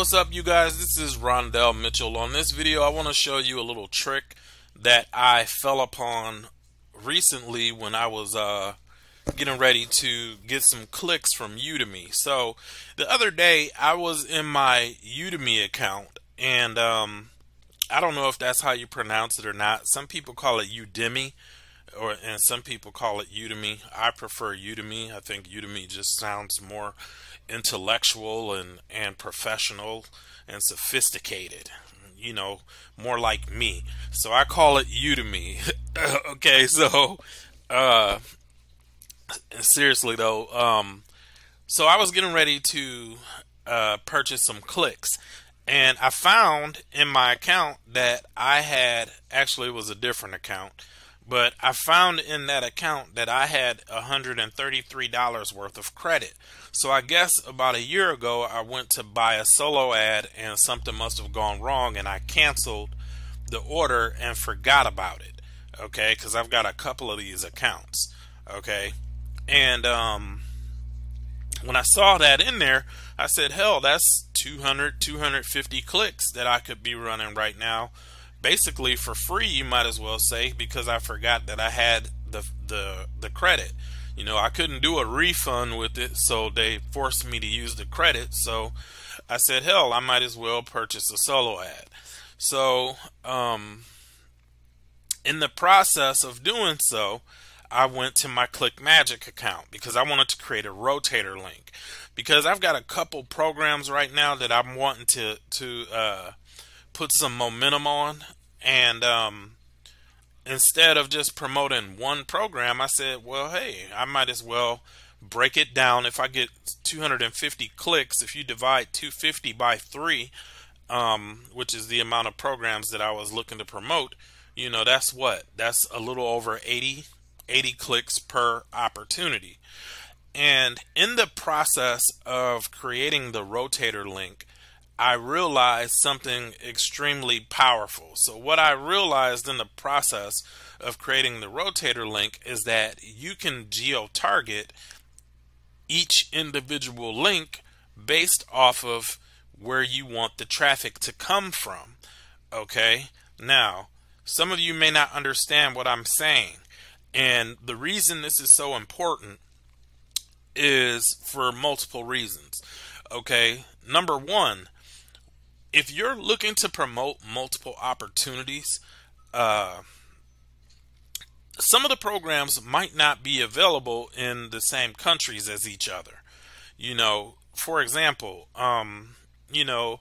what's up, you guys? This is Rondell Mitchell. On this video, I want to show you a little trick that I fell upon recently when I was getting ready to get some clicks from Udemy. So the other day, I was in my Udemy account, and I don't know if that's how you pronounce it or not. Some people call it Udemy, and some people call it Udemy. I prefer Udemy. I think Udemy just sounds more intellectual and professional and sophisticated, you know, more like me. So I call it Udemy. Okay, so seriously though, so I was getting ready to purchase some clicks, and I found in my account that I had, actually it was a different account, but I found in that account that I had $133 worth of credit. So I guess about a year ago I went to buy a solo ad and something must have gone wrong, and I canceled the order and forgot about it. Okay, because I've got a couple of these accounts. Okay, and when I saw that in there, I said, hell, that's 250 clicks that I could be running right now, basically for free, you might as well say, because I forgot that I had the credit. You know, I couldn't do a refund with it, so they forced me to use the credit. So I said, hell, I might as well purchase a solo ad. So in the process of doing so, I went to my ClickMagick account because I wanted to create a Rotator link, because I've got a couple programs right now that I'm wanting to put some momentum on, and instead of just promoting one program, I said, well, hey, I might as well break it down. If I get 250 clicks, if you divide 250 by 3, which is the amount of programs that I was looking to promote, you know, that's what? That's a little over 80 clicks per opportunity. And in the process of creating the Rotator link, I realized something extremely powerful. So what I realized in the process of creating the Rotator link is that you can geo-target each individual link based off of where you want the traffic to come from. Okay, now some of you may not understand what I'm saying, and the reason this is so important is for multiple reasons. Okay, number one, if you're looking to promote multiple opportunities, some of the programs might not be available in the same countries as each other. You know, for example, you know,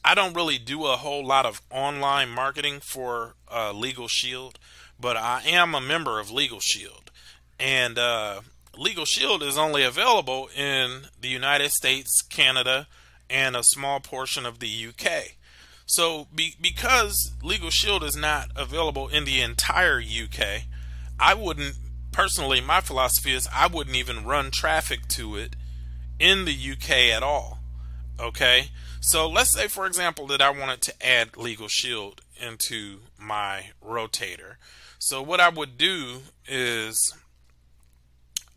I don't really do a whole lot of online marketing for Legal Shield, but I am a member of Legal Shield, and Legal Shield is only available in the United States, Canada, and a small portion of the UK. So because Legal Shield is not available in the entire UK, I wouldn't, personally, my philosophy is I wouldn't even run traffic to it in the UK at all. Okay, so let's say, for example, that I wanted to add Legal Shield into my Rotator. So what I would do is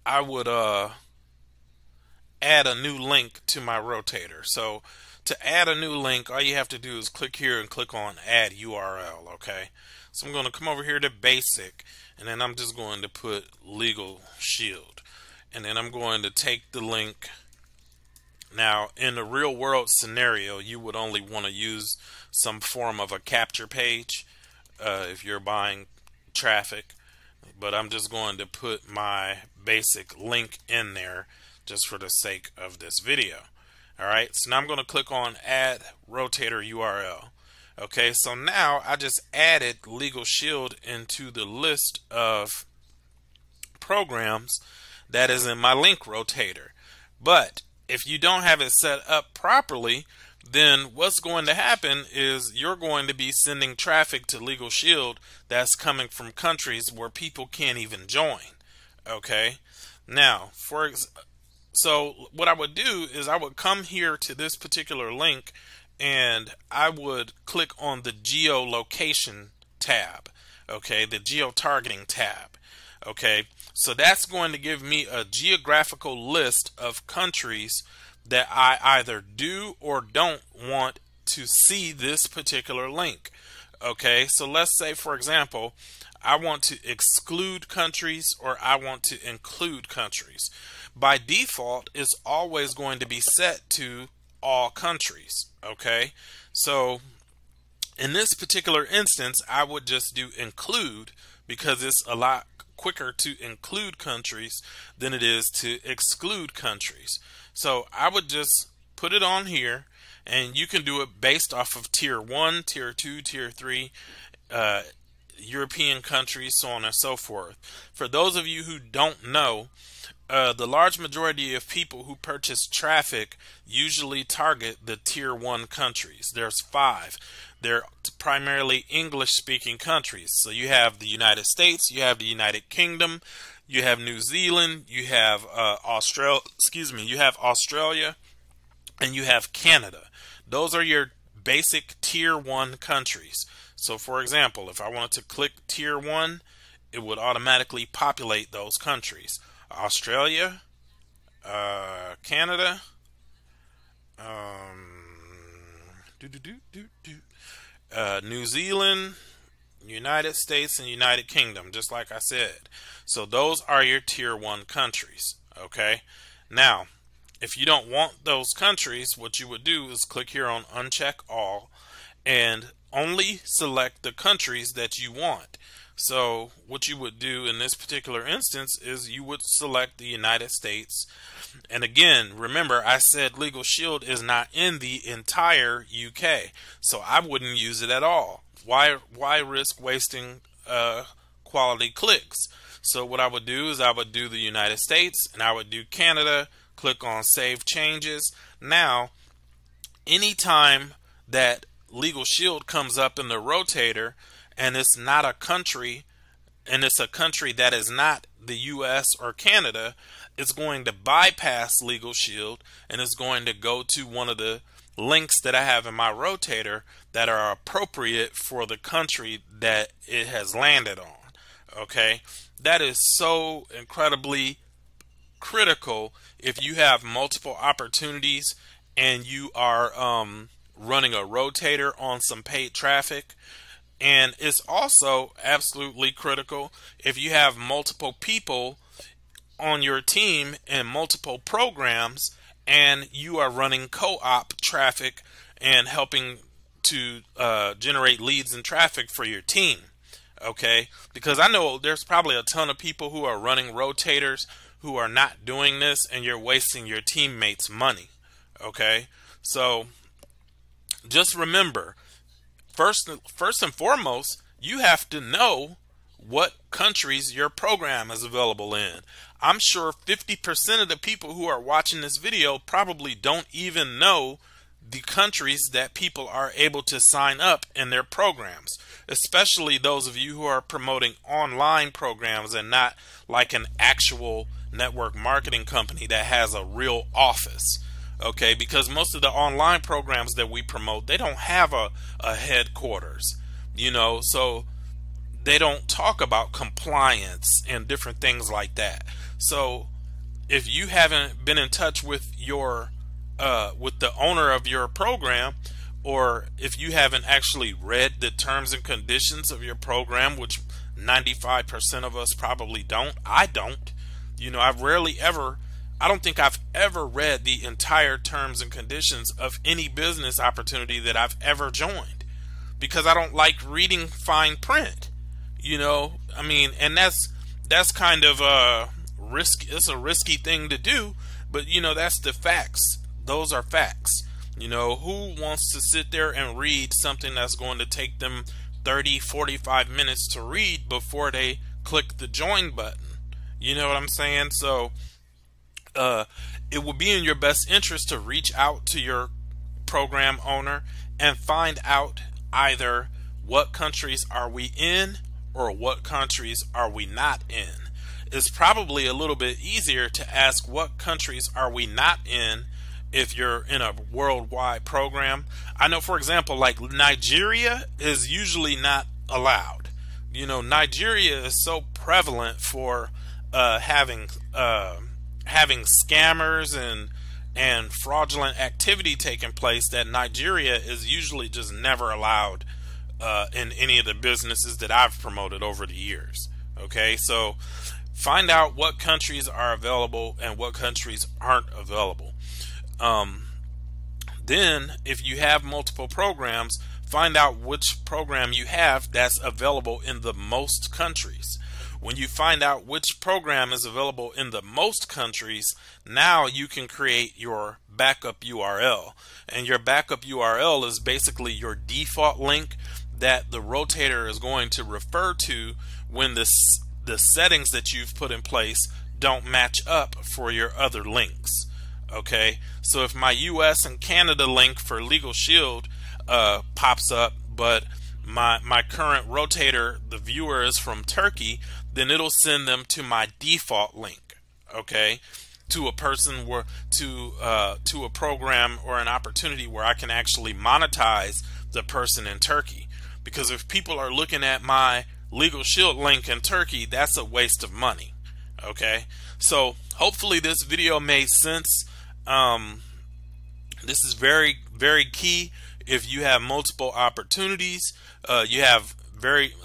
I would add a new link to my Rotator. So to add a new link, all you have to do is click here and click on add URL. Okay, so I'm going to come over here to basic, and then I'm just going to put Legal Shield, and then I'm going to take the link. Now in the real world scenario, you would only want to use some form of a capture page if you're buying traffic, but I'm just going to put my basic link in there just for the sake of this video. Alright, so now I'm going to click on add Rotator URL. Okay, so now I just added Legal Shield into the list of programs that is in my link Rotator. But if you don't have it set up properly, then what's going to happen is you're going to be sending traffic to Legal Shield that's coming from countries where people can't even join. Okay, now so what I would do is I would come here to this particular link, and I would click on the geolocation tab. Okay, the geo-targeting tab. Okay, so that's going to give me a geographical list of countries that I either do or don't want to see this particular link. Okay, so let's say, for example, I want to exclude countries or I want to include countries. By default, it's always going to be set to all countries. Okay, so in this particular instance, I would just do include, because it's a lot quicker to include countries than it is to exclude countries. So I would just put it on here, and you can do it based off of tier 1, tier 2, tier 3, European countries, so on and so forth. For those of you who don't know, the large majority of people who purchase traffic usually target the tier 1 countries. There's 5. They're primarily English-speaking countries. So you have the United States, you have the United Kingdom, you have New Zealand, you have Australia, and you have Canada. Those are your basic tier 1 countries. So for example, if I wanted to click tier 1, it would automatically populate those countries. Australia, Canada, New Zealand, United States, and United Kingdom, just like I said. So those are your tier 1 countries. Okay, now if you don't want those countries, what you would do is click here on uncheck all and only select the countries that you want. So what you would do in this particular instance is you would select the United States. And again, remember I said Legal Shield is not in the entire UK, so I wouldn't use it at all. Why risk wasting quality clicks? So what I would do is I would do the United States and I would do Canada, click on Save Changes. Now, anytime that Legal Shield comes up in the rotator and it's not a country, and it's a country that is not the US or Canada, it's going to bypass Legal Shield and it's going to go to one of the links that I have in my rotator that are appropriate for the country that it has landed on. Okay, that is so incredibly critical if you have multiple opportunities and you are running a rotator on some paid traffic. And it's also absolutely critical if you have multiple people on your team and multiple programs and you are running co-op traffic and helping to generate leads and traffic for your team. Okay, because I know there's probably a ton of people who are running rotators who are not doing this, and you're wasting your teammates' money. Okay, so just remember, first and foremost, you have to know what countries your program is available in. I'm sure 50% of the people who are watching this video probably don't even know the countries that people are able to sign up in their programs, especially those of you who are promoting online programs and not like an actual network marketing company that has a real office. Okay, because most of the online programs that we promote, they don't have a headquarters, you know, so they don't talk about compliance and different things like that. So if you haven't been in touch with your with the owner of your program, or if you haven't actually read the terms and conditions of your program, which 95% of us probably don't. I don't. You know, I don't think I've ever read the entire terms and conditions of any business opportunity that I've ever joined, because I don't like reading fine print. You know, I mean, and that's kind of it's a risky thing to do, but you know, that's the facts. Those are facts. You know, who wants to sit there and read something that's going to take them 30-45 minutes to read before they click the join button? You know what I'm saying? So it would be in your best interest to reach out to your program owner and find out either what countries are we in or what countries are we not in. It's probably a little bit easier to ask what countries are we not in if you're in a worldwide program. I know, for example, like Nigeria is usually not allowed. You know, Nigeria is so prevalent for having scammers and fraudulent activity taking place that Nigeria is usually just never allowed in any of the businesses that I've promoted over the years. Okay, so find out what countries are available and what countries aren't available. Then, if you have multiple programs, find out which program you have that's available in the most countries. When you find out which program is available in the most countries, now you can create your backup URL. And your backup URL is basically your default link that the Rotator is going to refer to when the settings that you've put in place don't match up for your other links. Okay, so if my US and Canada link for Legal Shield pops up, but my current Rotator, the viewer, is from Turkey, then it'll send them to my default link, okay, to a person where to a program or an opportunity where I can actually monetize the person in Turkey. Because if people are looking at my Legal Shield link in Turkey, that's a waste of money. Okay, so hopefully this video made sense. This is very, very key. If you have multiple opportunities, a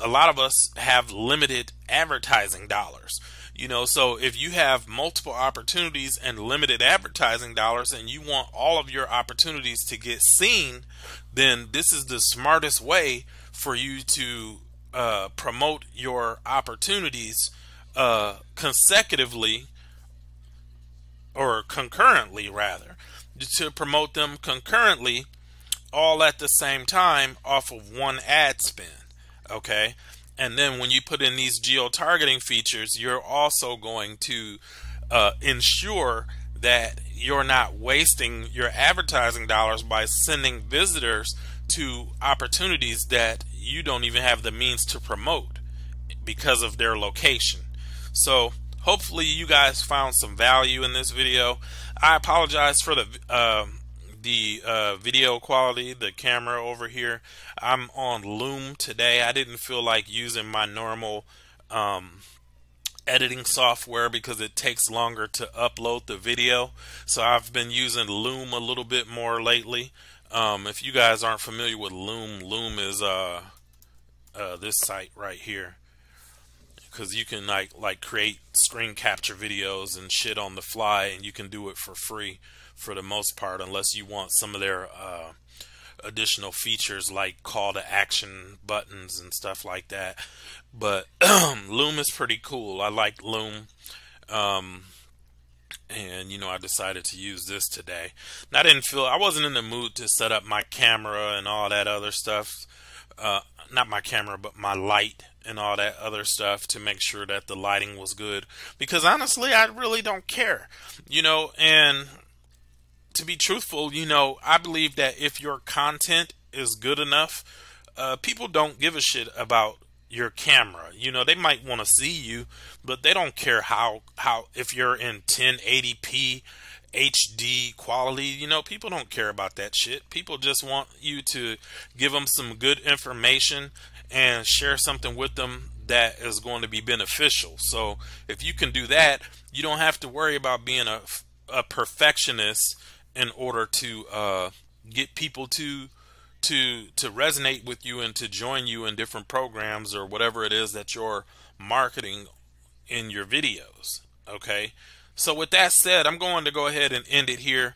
lot of us have limited advertising dollars. You know, so if you have multiple opportunities and limited advertising dollars and you want all of your opportunities to get seen, then this is the smartest way for you to promote your opportunities consecutively, or concurrently rather, to promote them concurrently all at the same time off of one ad spend. Okay, and then when you put in these geo-targeting features, you're also going to ensure that you're not wasting your advertising dollars by sending visitors to opportunities that you don't even have the means to promote because of their location. So hopefully you guys found some value in this video. I apologize for the video quality, the camera over here. I'm on Loom today. I didn't feel like using my normal editing software because it takes longer to upload the video. So I've been using Loom a little bit more lately. If you guys aren't familiar with Loom, Loom is this site right here, because you can like create screen capture videos and shit on the fly, and you can do it for free for the most part, unless you want some of their additional features like call to action buttons and stuff like that. But Loom is pretty cool. I like Loom. And you know, I decided to use this today. And I wasn't in the mood to set up my camera and all that other stuff. Not my camera, but my light and all that other stuff, to make sure that the lighting was good, because honestly I really don't care, you know. And to be truthful, you know, I believe that if your content is good enough, people don't give a shit about your camera. You know, they might want to see you, but they don't care how if you're in 1080p HD quality. You know, people don't care about that shit. People just want you to give them some good information and share something with them that is going to be beneficial. So if you can do that, you don't have to worry about being a perfectionist in order to get people to resonate with you and to join you in different programs or whatever it is that you're marketing in your videos. Okay, so with that said, I'm going to go ahead and end it here.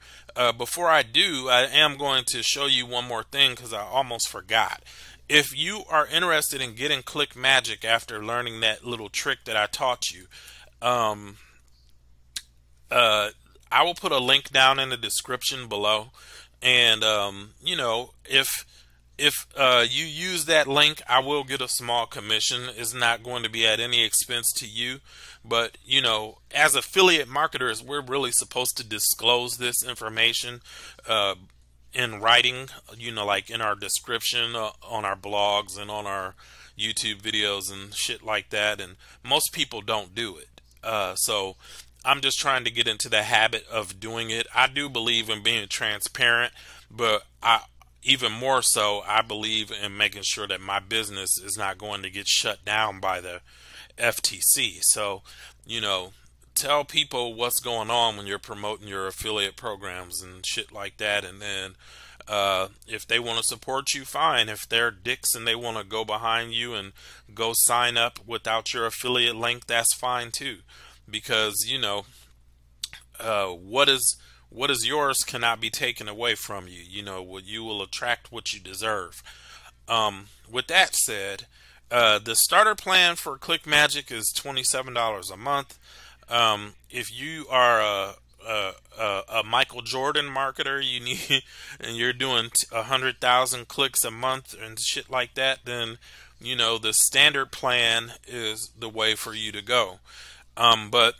Before I do, I am going to show you one more thing, because I almost forgot. If you are interested in getting ClickMagick after learning that little trick that I taught you, I will put a link down in the description below. And you know, if you use that link, I will get a small commission. It's not going to be at any expense to you, but you know, as affiliate marketers, we're really supposed to disclose this information in writing, you know, like in our description on our blogs and on our YouTube videos and shit like that. And most people don't do it. So I'm just trying to get into the habit of doing it. I do believe in being transparent, but even more so, I believe in making sure that my business is not going to get shut down by the FTC. So, you know, tell people what's going on when you're promoting your affiliate programs and shit like that. And then if they want to support you, fine. If they're dicks and they want to go behind you and go sign up without your affiliate link, that's fine too. Because, you know, what is yours cannot be taken away from you. You know, you will attract what you deserve. With that said, the starter plan for ClickMagick is $27 a month. If you are a Michael Jordan marketer, you need, and you're doing 100,000 clicks a month and shit like that, then, you know, the standard plan is the way for you to go. But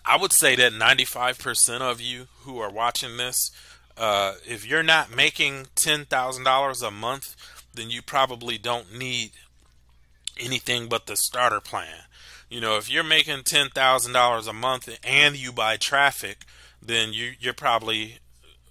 I would say that 95% of you who are watching this, if you're not making $10,000 a month, then you probably don't need anything but the starter plan. You know, if you're making $10,000 a month and you buy traffic, then you're probably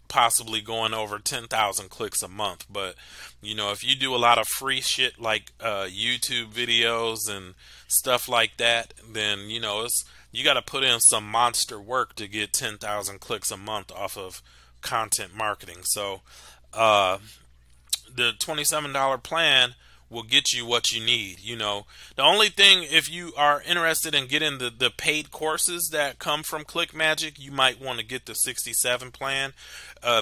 possibly going over 10,000 clicks a month. But, you know, if you do a lot of free shit like YouTube videos and stuff like that, then, you know, you got to put in some monster work to get 10,000 clicks a month off of content marketing. So the $27 plan will get you what you need. You know, the only thing, if you are interested in getting the paid courses that come from ClickMagick, you might want to get the 67 plan,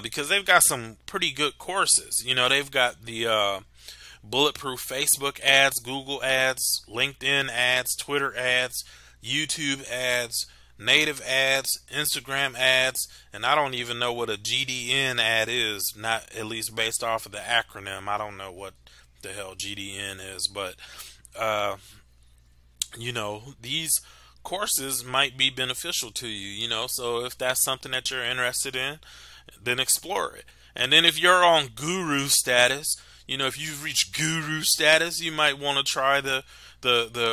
because they've got some pretty good courses. You know, they've got the bulletproof Facebook ads, Google ads, LinkedIn ads, Twitter ads, YouTube ads, native ads, Instagram ads, and I don't even know what a GDN ad is, not at least based off of the acronym. I don't know what the hell GDN is, but you know, these courses might be beneficial to you, you know, so if that's something that you're interested in, then explore it. And then if you're on guru status, you know, if you've reached guru status, you might want to try the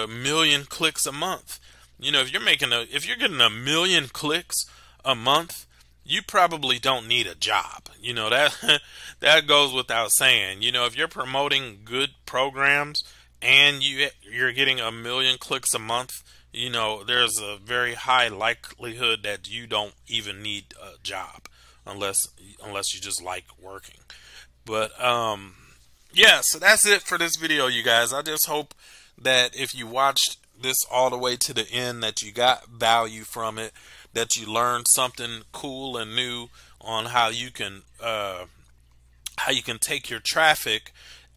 million clicks a month. You know, if you're getting 1 million clicks a month, you probably don't need a job. You know, that goes without saying. You know, if you're promoting good programs and you're getting 1 million clicks a month, you know, there's a very high likelihood that you don't even need a job unless you just like working. But yeah, so that's it for this video, you guys. I just hope that if you watched this all the way to the end, that you got value from it, that you learned something cool and new on how you can take your traffic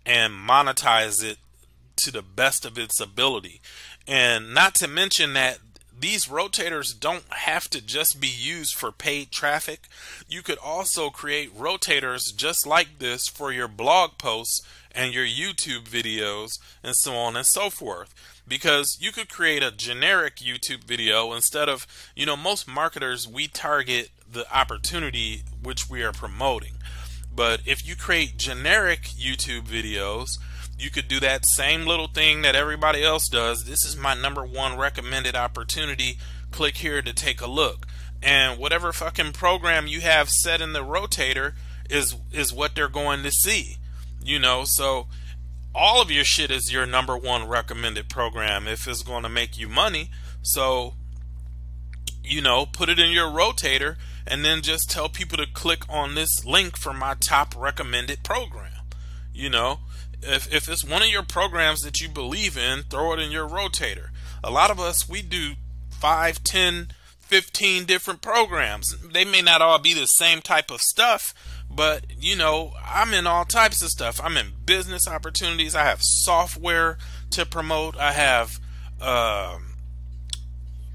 and monetize it to the best of its ability. And not to mention that these rotators don't have to just be used for paid traffic. You could also create rotators just like this for your blog posts and your YouTube videos and so on and so forth. Because you could create a generic YouTube video instead of, you know, most marketers, we target the opportunity which we are promoting. But if you create generic YouTube videos, you could do that same little thing that everybody else does. This is my #1 recommended opportunity. Click here to take a look. And whatever fucking program you have set in the rotator is what they're going to see. You know, so all of your shit is your #1 recommended program if it's going to make you money. So, you know, put it in your rotator and then just tell people to click on this link for my top recommended program. You know, if it's one of your programs that you believe in, throw it in your rotator. A lot of us, we do 5, 10, 15 different programs. They may not all be the same type of stuff, but, you know, I'm in all types of stuff. I'm in business opportunities. I have software to promote. I have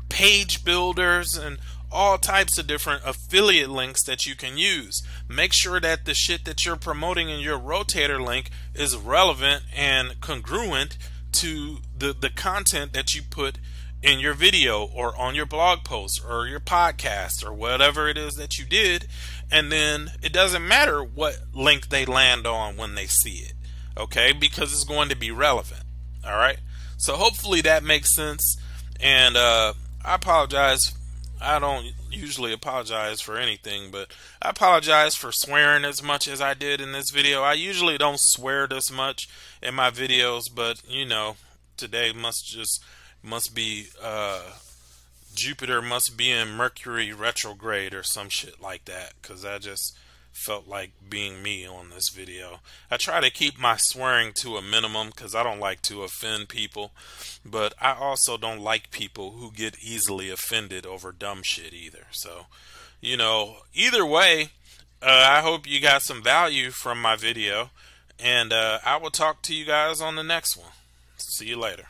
page builders and all types of different affiliate links that you can use. Make sure that the shit that you're promoting in your rotator link is relevant and congruent to the content that you put in your video or on your blog post or your podcast or whatever it is that you did. And then it doesn't matter what link they land on when they see it, okay, because it's going to be relevant. All right, so hopefully that makes sense. And I apologize, I don't usually apologize for anything, but I apologize for swearing as much as I did in this video. I usually don't swear this much in my videos, but, you know, today must be Jupiter must be in Mercury retrograde or some shit like that, because I just felt like being me on this video. I try to keep my swearing to a minimum because I don't like to offend people, but I also don't like people who get easily offended over dumb shit either. So, either way, I hope you got some value from my video, and I will talk to you guys on the next one. See you later.